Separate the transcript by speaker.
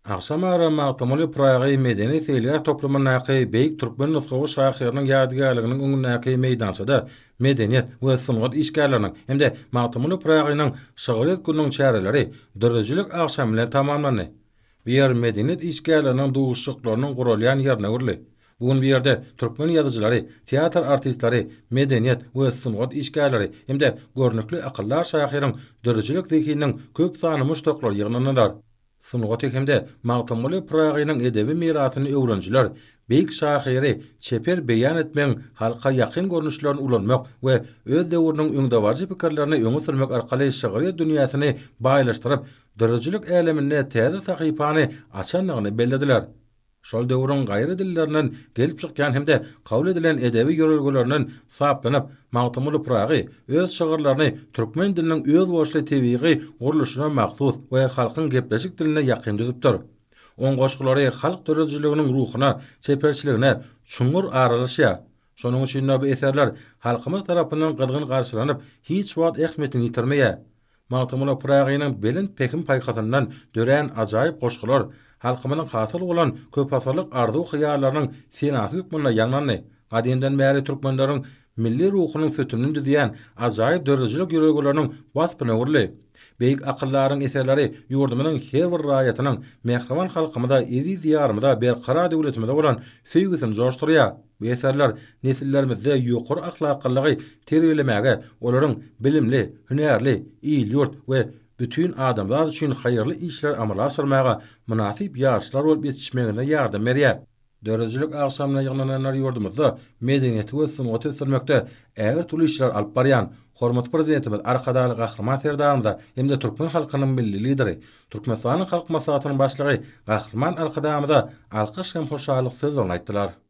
Speaker 1: Aksam aramak tamali Pragy medeni seýleler toplumynaky beýik türkmen nutgawy şahyrynyň ýadygarlygynyň öňündäki meýdansada medeniýet we sungat işgärleriniň hemde magtymly Pragynyň şöhret gününiň çäreleri dörejlik akşam bilen tamamlandy. Bu ýer medeniýet işgärleriniň duguşlyklarynyň gurulýan ýerine gürli. Bugun bu ýerde türkmen ýazyjylary, teatr artistlary, medeniýet we sungat işgärleri hemde görnükli akyllar şahyrynyň dörejlik zekiniň köp sany muştaklary ýygnanýar. Sungaty hemde magtymly Pragynyň edebi mirasyny öwrenjiler, beýik şahyry çeper beýan etmeň halka ýakyn görnüşlerini ulanmak we öz döwrüniň öňdewarjy pikirlerini öňe sürmek arkaly şahyry dünýäsini baýlaşdyryp, dörejlik elemine täze sahypany açanlygyny bellediler. Şol döwrüň gaýry dillerinden gelip çykýan hemde kabul edilen edebi ýörelgelerinden saplanyp, magtymly Pragy öz şagyrlaryny türkmen diliniň öz boşly tebigy guruluşyna maksus we halkyň gepleşik diline ýakyn düzüpdir. On goşgulary halk dörejliginiň ruhuna, çeperçiligine çuňur aralaşýa. Şonuň üçin bu eserler halkymyz tarapyndan gyrgyn garşylanyp, hiç wagt ähmiýetini ýitirmeýär. Magtymly Pragynyň belin pekim paýkasyndan dören ajaýyp goşgular halkymyň hasyl bolan köp asyrlyk arzu hyýallarynyň senasy hükmüne ýaňlandy. Gadymdan bäri türkmenleriň milli ruhunyň fötünün düzýän ajaýyp dörejlik ýöregleriniň waspyna urly. Beýik akyllaryň eserleri ýurdumynyň her bir raýatynyň mehriban halkymyza, ezi diýarymyza, berqara döwletimizde bolan söýgüsini joşdurýar. Bu eserler nesillerimizde ýokary ahlaklygy terbiýelemäge, olaryň bilimli, hünärli, iýil ýurt we bütün adamlar üçin haýyrly işler amala asyrmaga münasip ýaşlar bolup ýetişmegine ýardam berýär. Dörejlik akşamına ýygnanan ýurdumyzda medeniýet we sungaty sürmekde ägir türlü işler alyp barýan hormat prezidentimiz Arkadaly Gahrman Serdarymyza hemde türkmen halkynyň milli lideri, Türkmenistanyň halk maslahatynyň başlygy Gahrman Arkadamyza alkyş hem hoşallyk sözlerini aýtdylar.